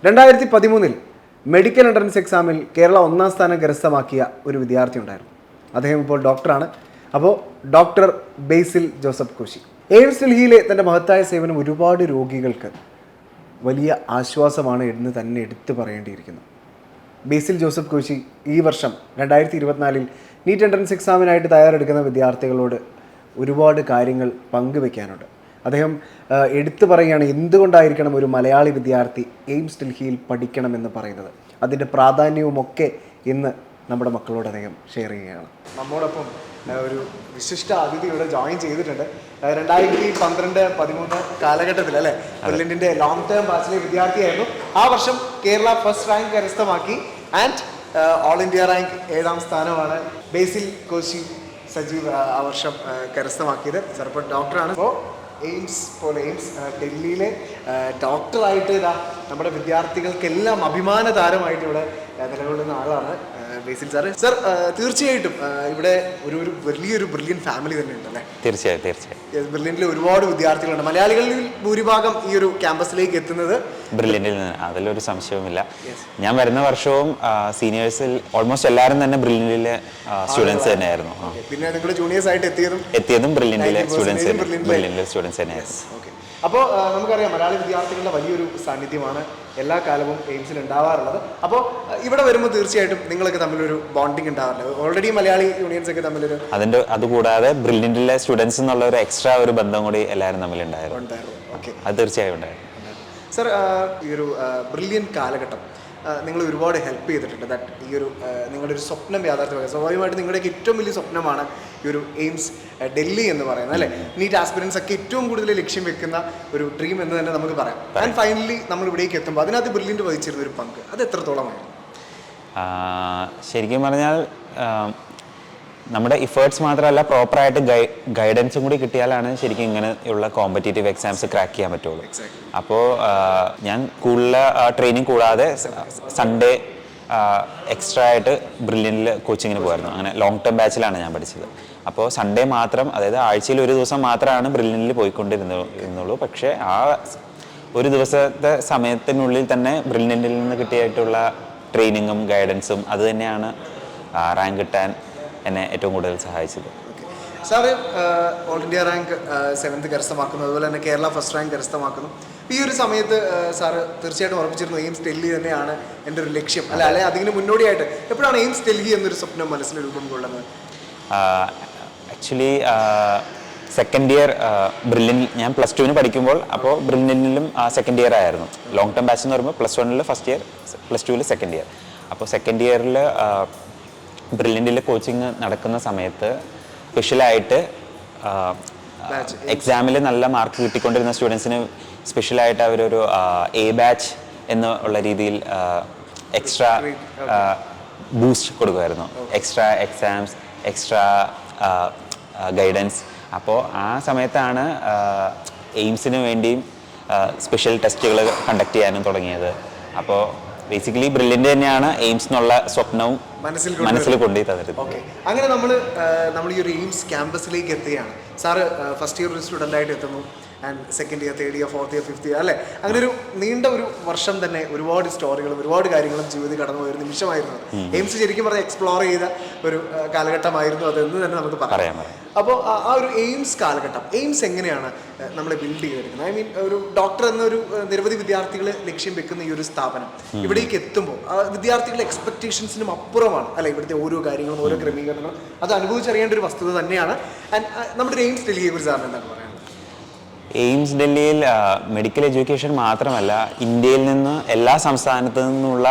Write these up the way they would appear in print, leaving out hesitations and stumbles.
2013 medical entrance എക്സാമിൽ കേരള ഒന്നാം സ്ഥാനം കരസ്ഥമാക്കിയ ഒരു വിദ്യാർത്ഥി ഉണ്ടായിരുന്നു. അദ്ദേഹം ഇപ്പോൾ ഡോക്ടറാണ്. അപ്പോൾ ഡോക്ടർ ബേസിൽ ജോസഫ് കോശി എയിംസ് ഡൽഹിയിലെ തൻ്റെ മഹത്തായ സേവനം ഒരുപാട് രോഗികൾക്ക് വലിയ ആശ്വാസമാണ് എന്ന് തന്നെ എടുത്തു പറയേണ്ടിയിരിക്കുന്നു. ബേസിൽ ജോസഫ് കോശി ഈ വർഷം 2024 നീറ്റ് എൻട്രൻസ് എക്സാമിനായിട്ട് തയ്യാറെടുക്കുന്ന വിദ്യാർത്ഥികളോട് ഒരുപാട് കാര്യങ്ങൾ പങ്കുവെക്കാനുണ്ട്. അദ്ദേഹം എടുത്തു പറയുകയാണ് എന്തുകൊണ്ടായിരിക്കണം ഒരു മലയാളി വിദ്യാർത്ഥി എയിംസ് ഡൽഹിയിൽ പഠിക്കണമെന്ന് പറയുന്നത്. അതിൻ്റെ പ്രാധാന്യവുമൊക്കെ ഇന്ന് നമ്മുടെ മക്കളോട് അദ്ദേഹം ഷെയർ ചെയ്യുകയാണ്. നമ്മോടൊപ്പം ഒരു വിശിഷ്ട അതിഥി ഇവിടെ ജോയിൻ ചെയ്തിട്ടുണ്ട്. 2012-13 കാലഘട്ടത്തിൽ അല്ലേ ബ്രില്യൻറ്റിൻ്റെ ലോങ് ടേം ബാച്ചിലെ വിദ്യാർത്ഥിയായിരുന്നു. ആ വർഷം കേരള ഫസ്റ്റ് റാങ്ക് കരസ്ഥമാക്കി ആൻഡ് ഓൾ ഇന്ത്യ റാങ്ക് 7ാം സ്ഥാനമാണ് ബേസിൽ കോശി സജീവ് ആ വർഷം കരസ്ഥമാക്കിയത്. സാർ ഇപ്പോൾ ഡോക്ടറാണ്. അപ്പോൾ എയിംസ് ഡൽഹിയിലെ ഡോക്ടറായിട്ട് ഇതാ നമ്മുടെ വിദ്യാർത്ഥികൾക്കെല്ലാം അഭിമാന താരമായിട്ട് ഇവിടെ നിലകൊള്ളുന്ന ആളാണ് ബേസിൽ സാറ്. സർ തീർച്ചയായിട്ടും ഇവിടെ ഒരു വലിയൊരു ബ്രില്യൻ ഫാമിലി തന്നെ ഉണ്ടല്ലേ? തീർച്ചയായും ബ്രില്യൻറ്റിൽ ഒരുപാട് വിദ്യാർത്ഥികളുണ്ട്. മലയാളികളിൽ ഭൂരിഭാഗം ഈ ഒരു ക്യാമ്പസിലേക്ക് എത്തുന്നത് ബ്രില്യൻറ്റിൽ നിന്ന്, അതിലൊരു സംശയവുമില്ല. ഞാൻ വരുന്ന വർഷവും സീനിയേഴ്സിൽ ഓൾമോസ്റ്റ് എല്ലാവരും തന്നെ ബ്രില്യൻറ്റിലെ സ്റ്റുഡൻസ് തന്നെയായിരുന്നു. പിന്നെ നിങ്ങളുടെ ജൂനിയേഴ്സ് ആയിട്ട് എത്തിയതും ബ്രില്യൻറ്റിലെ സ്റ്റുഡൻസ് തന്നെയായിരുന്നു. അപ്പോൾ നമുക്കറിയാം മലയാളി വിദ്യാർത്ഥികളുടെ വലിയൊരു സാന്നിധ്യമാണ് എല്ലാ കാലവും എയിംസിൽ ഉണ്ടാവാറുള്ളത്. അപ്പോൾ ഇവിടെ വരുമ്പോൾ തീർച്ചയായിട്ടും നിങ്ങളൊക്കെ തമ്മിലൊരു ബോണ്ടിങ് ഉണ്ടാവാറില്ല? ഓൾറെഡി മലയാളി യൂണിയൻസ് ഒക്കെ തമ്മിലൊരു അതുകൂടാതെ ബ്രില്യൻറ്റിലെ സ്റ്റുഡൻസ് എന്നുള്ള ഒരു എക്സ്ട്രാ ഒരു ബന്ധം കൂടി എല്ലാവരും തമ്മിലുണ്ടായിരുന്നു. അത് തീർച്ചയായും ഉണ്ടായിരുന്നു. സർ ഈ ഒരു ബ്രില്യൻ കാലഘട്ടം നിങ്ങൾ ഒരുപാട് ഹെൽപ്പ് ചെയ്തിട്ടുണ്ട്. ദാറ്റ് ഈ ഒരു നിങ്ങളുടെ ഒരു സ്വപ്നം യാഥാർത്ഥ്യമാക്കുക. സ്വാഭാവികമായിട്ട് നിങ്ങളുടെയൊക്കെ ഏറ്റവും വലിയ സ്വപ്നമാണ് ഈ ഒരു എയിംസ് ഡൽഹി എന്ന് പറയുന്നത് അല്ലേ? നീറ്റ് ആസ്പിരൻസ് ഒക്കെ ഏറ്റവും കൂടുതൽ ലക്ഷ്യം വെക്കുന്ന ഒരു ഡ്രീം എന്ന് തന്നെ നമുക്ക് പറയാം. ആൻഡ് ഫൈനലി നമ്മൾ ഇവിടേക്ക് എത്തുമ്പോൾ അതിനകത്ത് ബ്രില്യൻറ്റ് വഹിച്ചിരുന്ന ഒരു പങ്ക് അത് എത്രത്തോളമാണ്? ശരിക്കും പറഞ്ഞാൽ നമ്മുടെ ഇഫേർട്സ് മാത്രമല്ല, പ്രോപ്പറായിട്ട് ഗൈഡൻസും കൂടി കിട്ടിയാലാണ് ശരിക്കും ഇങ്ങനെയുള്ള കോമ്പറ്റേറ്റീവ് എക്സാംസ് ക്രാക്ക് ചെയ്യാൻ പറ്റുള്ളൂ. അപ്പോൾ ഞാൻ സ്കൂളിലെ ട്രെയിനിങ് കൂടാതെ സൺഡേ എക്സ്ട്രാ ആയിട്ട് ബ്രില്യൻറ്റിൽ കോച്ചിങ്ങിന് പോയിരുന്നു. അങ്ങനെ ലോങ് ടേം ബാച്ചിലാണ് ഞാൻ പഠിച്ചത്. അപ്പോൾ സൺഡേ മാത്രം, അതായത് ആഴ്ചയിൽ ഒരു ദിവസം മാത്രമാണ് ബ്രില്യൻറ്റിൽ പോയിക്കൊണ്ടിരുന്നുള്ളൂ. പക്ഷേ ആ ഒരു ദിവസത്തെ സമയത്തിനുള്ളിൽ തന്നെ ബ്രില്യൻറ്റിൽ നിന്ന് കിട്ടിയിട്ടുള്ള ട്രെയിനിങ്ങും ഗൈഡൻസും അത് തന്നെയാണ് റാങ്ക് കിട്ടാൻ എന്നെ ഏറ്റവും കൂടുതൽ സഹായിച്ചത്. Sir all India rank 7th കരസ്ഥമാക്കുന്നു, അതുപോലെ തന്നെ കേരള ഫസ്റ്റ് റാങ്ക് കരസ്ഥമാക്കുന്നു. ഈ ഒരു സമയത്ത് സാറ് തീർച്ചയായിട്ടും ഉറപ്പിച്ചിരുന്നു എയിംസ് ഡൽഹി തന്നെയാണ് എൻ്റെ ഒരു ലക്ഷ്യം അല്ലെ? അതിന് മുന്നോടിയായിട്ട് എപ്പോഴാണ് എയിംസ് ഡൽഹി എന്നൊരു സ്വപ്നം മനസ്സിൽ രൂപം കൊള്ളുന്നത്? ആക്ച്വലി സെക്കൻഡ് ഇയർ ബ്രില്യൻറ്റിൽ ഞാൻ +2 പഠിക്കുമ്പോൾ, അപ്പോൾ ബ്രില്യൻറ്റിലും സെക്കൻഡ് ഇയർ ആയിരുന്നു. ലോങ് ടേം ബാച്ച് എന്ന് പറയുമ്പോൾ +1 ഫസ്റ്റ് ഇയർ, +2 സെക്കൻഡ് ഇയർ. അപ്പോൾ സെക്കൻഡ് ഇയറിൽ ബ്രില്യൻറ്റിലെ കോച്ചിങ് നടക്കുന്ന സമയത്ത് സ്പെഷ്യലായിട്ട് എക്സാമിൽ നല്ല മാർക്ക് കിട്ടിക്കൊണ്ടിരുന്ന സ്റ്റുഡൻസിന് സ്പെഷ്യലായിട്ട് അവരൊരു എ ബാച്ച് എന്നുള്ള രീതിയിൽ എക്സ്ട്രാ ബൂസ്റ്റ് കൊടുക്കുമായിരുന്നു. Extra exams, extra guidance. അപ്പോൾ ആ സമയത്താണ് എയിംസിന് വേണ്ടിയും സ്പെഷ്യൽ ടെസ്റ്റുകൾ കണ്ടക്ട് ചെയ്യാനും തുടങ്ങിയത്. അപ്പോൾ ബേസിക്കലി ബ്രില്യൻറ്റ് തന്നെയാണ് എയിംസ് എന്നുള്ള സ്വപ്നവും മനസ്സിൽ കൊണ്ടുപോയി തന്നിരുന്നത്. ഓക്കെ, അങ്ങനെ നമ്മൾ ഈ ഒരു എയിംസ് ക്യാമ്പസിലേക്ക് എത്തുകയാണ്. സാറ് ഫസ്റ്റ് ഇയർ ഒരു സ്റ്റുഡൻ്റ് ആയിട്ട് എത്തുന്നു and second year, third year, fourth year, fifth year അല്ലേ? അങ്ങനെ ഒരു നീണ്ട ഒരു വർഷം തന്നെ ഒരുപാട് സ്റ്റോറികളും ഒരുപാട് കാര്യങ്ങളും ജീവിതത്തിൽ കടന്നു പോയൊരു നിമിഷമായിരുന്നു. എയിംസ് ശരിക്കും പറഞ്ഞാൽ എക്സ്പ്ലോർ ചെയ്ത ഒരു കാലഘട്ടമായിരുന്നു അതെന്ന് തന്നെ നമുക്ക് പറയാം. അപ്പോൾ ആ ഒരു എയിംസ് കാലഘട്ടം, എയിംസ് എങ്ങനെയാണ് നമ്മളെ ബിൽഡ് ചെയ്തെടുക്കുന്നത്? ഐ മീൻ ഒരു ഡോക്ടർ എന്നൊരു നിരവധി വിദ്യാർത്ഥികൾ ലക്ഷ്യം വെക്കുന്ന ഈ ഒരു സ്ഥാപനം ഇവിടേക്ക് എത്തുമ്പോൾ വിദ്യാർത്ഥികളുടെ എക്സ്പെക്ടേഷൻസിനും അപ്പുറമാണ് അല്ലെ ഇവിടുത്തെ ഓരോ കാര്യങ്ങളും, ഓരോ ക്രമീകരണങ്ങളും. അത് അനുഭവിച്ചറിയേണ്ട ഒരു വസ്തുത തന്നെയാണ്. ആൻഡ് നമ്മുടെ എയിംസ് ഡൽഹിയെ കുറിച്ച് സാറിന് എന്താണ് പറയുന്നത്? എയിംസ് ഡൽഹിയിൽ മെഡിക്കൽ എഡ്യൂക്കേഷൻ മാത്രമല്ല, ഇന്ത്യയിൽ നിന്ന് എല്ലാ സംസ്ഥാനത്തു നിന്നുള്ള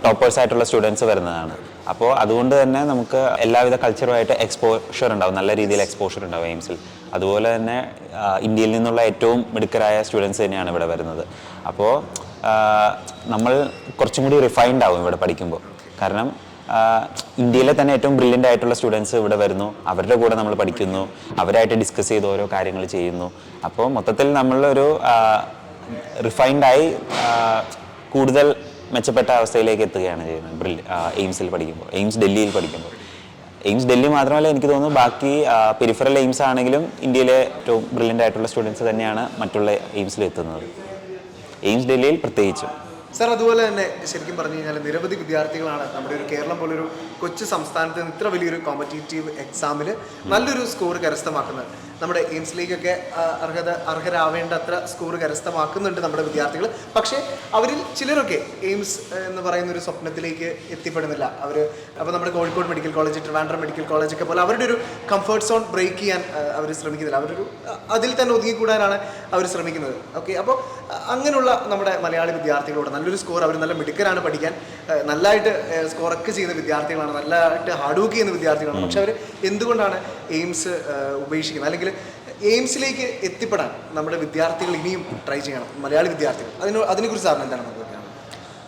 ടോപ്പേഴ്സായിട്ടുള്ള സ്റ്റുഡൻസ് വരുന്നതാണ്. അപ്പോൾ അതുകൊണ്ട് തന്നെ നമുക്ക് എല്ലാവിധ കൾച്ചറുമായിട്ട് എക്സ്പോഷർ ഉണ്ടാവും, നല്ല രീതിയിൽ എക്സ്പോഷർ ഉണ്ടാവും എയിംസിൽ. അതുപോലെ തന്നെ ഇന്ത്യയിൽ നിന്നുള്ള ഏറ്റവും മിടുക്കരായ സ്റ്റുഡൻസ് തന്നെയാണ് ഇവിടെ വരുന്നത്. അപ്പോൾ നമ്മൾ കുറച്ചും കൂടി റിഫൈൻഡ് ആവും ഇവിടെ പഠിക്കുമ്പോൾ. കാരണം ഇന്ത്യയിലെ തന്നെ ഏറ്റവും ബ്രില്യൻ്റ് ആയിട്ടുള്ള സ്റ്റുഡൻസ് ഇവിടെ വരുന്നു, അവരുടെ കൂടെ നമ്മൾ പഠിക്കുന്നു, അവരായിട്ട് ഡിസ്കസ് ചെയ്ത് ഓരോ കാര്യങ്ങൾ ചെയ്യുന്നു. അപ്പോൾ മൊത്തത്തിൽ നമ്മളൊരു റിഫൈൻഡായി കൂടുതൽ മെച്ചപ്പെട്ട അവസ്ഥയിലേക്ക് എത്തുകയാണ് ചെയ്യുന്നത് എയിംസിൽ പഠിക്കുമ്പോൾ, എയിംസ് ഡൽഹിയിൽ പഠിക്കുമ്പോൾ. എയിംസ് ഡൽഹി മാത്രമല്ല, എനിക്ക് തോന്നുന്നു ബാക്കി പെരിഫറൽ എയിംസ് ആണെങ്കിലും ഇന്ത്യയിലെ ഏറ്റവും ബ്രില്യൻ്റ് ആയിട്ടുള്ള സ്റ്റുഡൻസ് തന്നെയാണ് മറ്റുള്ള എയിംസിൽ എത്തുന്നത്, എയിംസ് ഡൽഹിയിൽ പ്രത്യേകിച്ചും. സർ, അതുപോലെ തന്നെ ശരിക്കും പറഞ്ഞു കഴിഞ്ഞാൽ നിരവധി വിദ്യാർത്ഥികളാണ് നമ്മുടെ ഒരു കേരളം പോലൊരു കൊച്ചു സംസ്ഥാനത്ത് നിന്ന് ഇത്ര വലിയൊരു കോമ്പറ്റേറ്റീവ് എക്സാമിൽ നല്ലൊരു സ്കോർ കരസ്ഥമാക്കുന്നത്. നമ്മുടെ എയിംസിലേക്കൊക്കെ അർഹരാവേണ്ട അത്ര സ്കോർ കരസ്ഥമാക്കുന്നുണ്ട് നമ്മുടെ വിദ്യാർത്ഥികൾ. പക്ഷേ അവരിൽ ചിലരൊക്കെ എയിംസ് എന്ന് പറയുന്ന ഒരു സ്വപ്നത്തിലേക്ക് എത്തിപ്പെടുന്നില്ല. അപ്പോൾ നമ്മുടെ Kozhikode medical college, Trivandrum medical college ഒക്കെ പോലെ അവരുടെ ഒരു കംഫർട്ട് സോൺ ബ്രേക്ക് ചെയ്യാൻ അവർ ശ്രമിക്കുന്നില്ല. അതിൽ തന്നെ ഒതുങ്ങിക്കൂടാനാണ് അവർ ശ്രമിക്കുന്നത്. ഓക്കെ, അപ്പോൾ അങ്ങനെയുള്ള നമ്മുടെ മലയാളി വിദ്യാർത്ഥികളോട് നല്ലൊരു സ്കോർ, അവർ നല്ല മിടുക്കരാണ്, പഠിക്കാൻ നല്ലതായിട്ട് സ്കോറൊക്കെ ചെയ്യുന്ന വിദ്യാർത്ഥികളാണ്, നല്ലതായിട്ട് ഹാർഡ് വർക്ക് ചെയ്യുന്ന വിദ്യാർത്ഥികളാണ്. പക്ഷെ അവർ എന്തുകൊണ്ടാണ് എയിംസ് ഉപേക്ഷിക്കുന്നത്? അല്ലെങ്കിൽ എയിംസിലേക്ക് എത്തിപ്പെടാൻ നമ്മുടെ വിദ്യാർത്ഥികൾ ഇനിയും ട്രൈ ചെയ്യണം, മലയാളി വിദ്യാർത്ഥികൾ. അതിനെക്കുറിച്ച് സാറിന് എന്താണ് നമുക്ക്?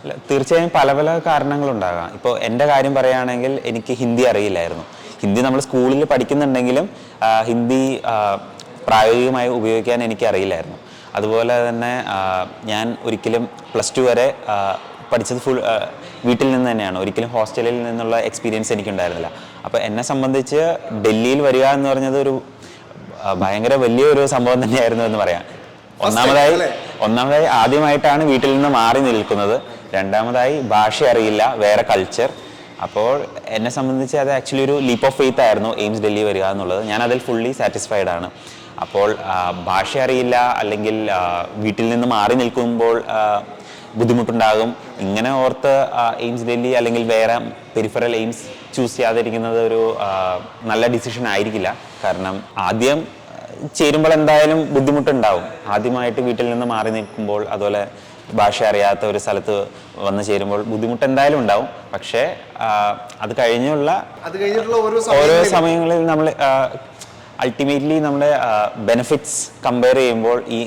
അല്ല, തീർച്ചയായും പല പല കാരണങ്ങളുണ്ടാകാം. ഇപ്പോൾ എൻ്റെ കാര്യം പറയുകയാണെങ്കിൽ എനിക്ക് ഹിന്ദി അറിയില്ലായിരുന്നു. ഹിന്ദി നമ്മൾ സ്കൂളിൽ പഠിക്കുന്നുണ്ടെങ്കിലും ഹിന്ദി പ്രായോഗികമായി ഉപയോഗിക്കാൻ എനിക്ക് അറിയില്ലായിരുന്നു. അതുപോലെ തന്നെ ഞാൻ ഒരിക്കലും +2 വരെ പഠിച്ചത് വീട്ടിൽ നിന്ന് തന്നെയാണ്. ഒരിക്കലും ഹോസ്റ്റലിൽ നിന്നുള്ള എക്സ്പീരിയൻസ് എനിക്കുണ്ടായിരുന്നില്ല. അപ്പോൾ എന്നെ സംബന്ധിച്ച് ഡൽഹിയിൽ വരിക എന്ന് പറഞ്ഞത് ഒരു ഭയങ്കര വലിയൊരു സംഭവം തന്നെയായിരുന്നു എന്ന് പറയാം. ഒന്നാമതായി ആദ്യമായിട്ടാണ് വീട്ടിൽ നിന്ന് മാറി നിൽക്കുന്നത്. രണ്ടാമതായി ഭാഷ അറിയില്ല, വേറെ കൾച്ചർ. അപ്പോൾ എന്നെ സംബന്ധിച്ച് അത് ആക്ച്വലി ഒരു ലീപ്പ് ഓഫ് ഫെയ്ത്ത് ആയിരുന്നു എയിംസ് ഡൽഹി വരിക എന്നുള്ളത്. ഞാൻ അതിൽ ഫുള്ളി സാറ്റിസ്ഫൈഡ് ആണ്. അപ്പോൾ ഭാഷ അറിയില്ല, അല്ലെങ്കിൽ വീട്ടിൽ നിന്ന് മാറി നിൽക്കുമ്പോൾ ബുദ്ധിമുട്ടുണ്ടാകും. ഇങ്ങനെ ഓർത്ത് എയിംസ് ഡൽഹി അല്ലെങ്കിൽ വേറെ പെരിഫറൽ എയിംസ് ചൂസ് ചെയ്യാതിരിക്കുന്നത് ഒരു നല്ല ഡിസിഷൻ ആയിരിക്കില്ല. കാരണം ആദ്യം ചേരുമ്പോൾ എന്തായാലും ബുദ്ധിമുട്ടുണ്ടാവും. ആദ്യമായിട്ട് വീട്ടിൽ നിന്ന് മാറി നിൽക്കുമ്പോൾ, അതുപോലെ ഭാഷ അറിയാത്ത ഒരു സ്ഥലത്ത് വന്ന് ചേരുമ്പോൾ ബുദ്ധിമുട്ട് എന്തായാലും ഉണ്ടാവും. പക്ഷേ അത് കഴിഞ്ഞുള്ള ഓരോ സമയങ്ങളിൽ നമ്മൾ അൾട്ടിമേറ്റ്ലി നമ്മുടെ ബെനിഫിറ്റ്സ് കമ്പയർ ചെയ്യുമ്പോൾ ഈ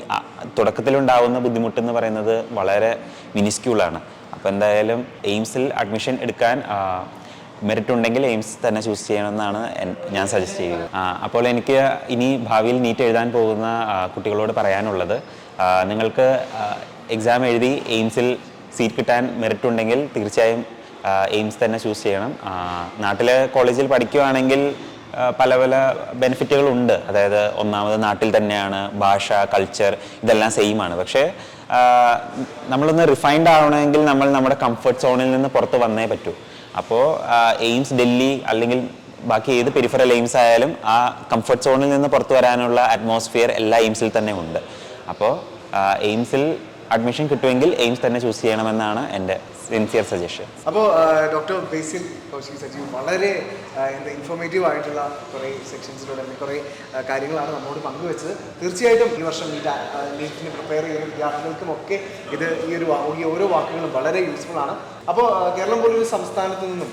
തുടക്കത്തിലുണ്ടാവുന്ന ബുദ്ധിമുട്ടെന്ന് പറയുന്നത് വളരെ മിനിസ്ക്യൂളാണ്. അപ്പോൾ എന്തായാലും എയിംസിൽ അഡ്മിഷൻ എടുക്കാൻ മെറിറ്റ് ഉണ്ടെങ്കിൽ എയിംസ് തന്നെ ചൂസ് ചെയ്യണമെന്നാണ് ഞാൻ സജസ്റ്റ് ചെയ്യുന്നത്. അപ്പോൾ എനിക്ക് ഇനി ഭാവിയിൽ നീറ്റ് എഴുതാൻ പോകുന്ന കുട്ടികളോട് പറയാനുള്ളത്, നിങ്ങൾക്ക് എക്സാം എഴുതി എയിംസിൽ സീറ്റ് കിട്ടാൻ മെറിറ്റ് ഉണ്ടെങ്കിൽ തീർച്ചയായും എയിംസ് തന്നെ ചൂസ് ചെയ്യണം. നാട്ടിലെ കോളേജിൽ പഠിക്കുകയാണെങ്കിൽ പല പല ബെനിഫിറ്റുകളുണ്ട്. അതായത് ഒന്നാമത് നാട്ടിൽ തന്നെയാണ്, ഭാഷ, കൾച്ചർ ഇതെല്ലാം സെയിം ആണ്. പക്ഷേ നമ്മളൊന്ന് റിഫൈൻഡ് ആവണമെങ്കിൽ നമ്മൾ നമ്മുടെ കംഫർട്ട് സോണിൽ നിന്ന് പുറത്ത് വന്നേ പറ്റൂ. അപ്പോൾ എയിംസ് ഡൽഹി അല്ലെങ്കിൽ ബാക്കി ഏത് പെരിഫറൽ എയിംസ് ആയാലും ആ കംഫർട്ട് സോണിൽ നിന്ന് പുറത്തു വരാനുള്ള അറ്റ്മോസ്ഫിയർ എല്ലാ എയിംസിൽ തന്നെ ഉണ്ട്. അപ്പോൾ എയിംസിൽ അഡ്മിഷൻ കിട്ടുമെങ്കിൽ എയിംസ് തന്നെ ചൂസ് ചെയ്യണമെന്നാണ് എൻ്റെ സിൻസിയർ സജഷൻ. അപ്പോൾ ഡോക്ടർ ബേസിൽ കൗശിക് സജീവ് വളരെ ഇൻഫോർമേറ്റീവ് ആയിട്ടുള്ള കുറേ സെക്ഷൻസിലൂടെ കുറേ കാര്യങ്ങളാണ് നമ്മോട് പങ്കുവെച്ചത്. തീർച്ചയായിട്ടും ഈ വർഷം നീറ്റിന് പ്രിപ്പയർ ചെയ്യുന്ന വിദ്യാർത്ഥികൾക്കുമൊക്കെ ഈ ഓരോ വാക്കുകളും വളരെ യൂസ്ഫുൾ ആണ്. അപ്പോൾ കേരളം പോലൊരു സംസ്ഥാനത്ത് നിന്നും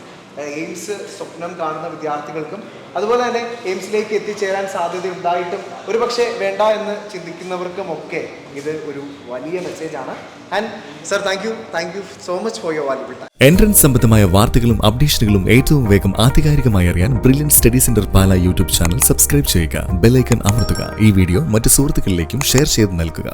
എയിംസ് സ്വപ്നം കാണുന്ന വിദ്യാർത്ഥികൾക്കും അതുപോലെ തന്നെ എയിംസിലേക്ക് എത്തിച്ചേരാൻ സാധ്യതയുണ്ടായിട്ടും ഒരുപക്ഷെ വേണ്ട എന്ന് ചിന്തിക്കുന്നവർക്കുമൊക്കെ ഇത് ഒരു വലിയ മെസ്സേജാണ്. And sir, thank you so much for your valuable time. Entrance സംബന്ധമായ വാർത്തകളും അപ്ഡേഷനുകളും ഏറ്റവും വേഗം ആധികാരികമായി അറിയാൻ ബ്രില്യൻറ്റ് സ്റ്റഡി സെന്റർ പാല യൂട്യൂബ് ചാനൽ സബ്സ്ക്രൈബ് ചെയ്യുക, ബെൽ ഐക്കൺ അമർത്തുക. ഈ വീഡിയോ മറ്റ് സുഹൃത്തുക്കളിലേക്കും ഷെയർ ചെയ്ത് നൽകുക.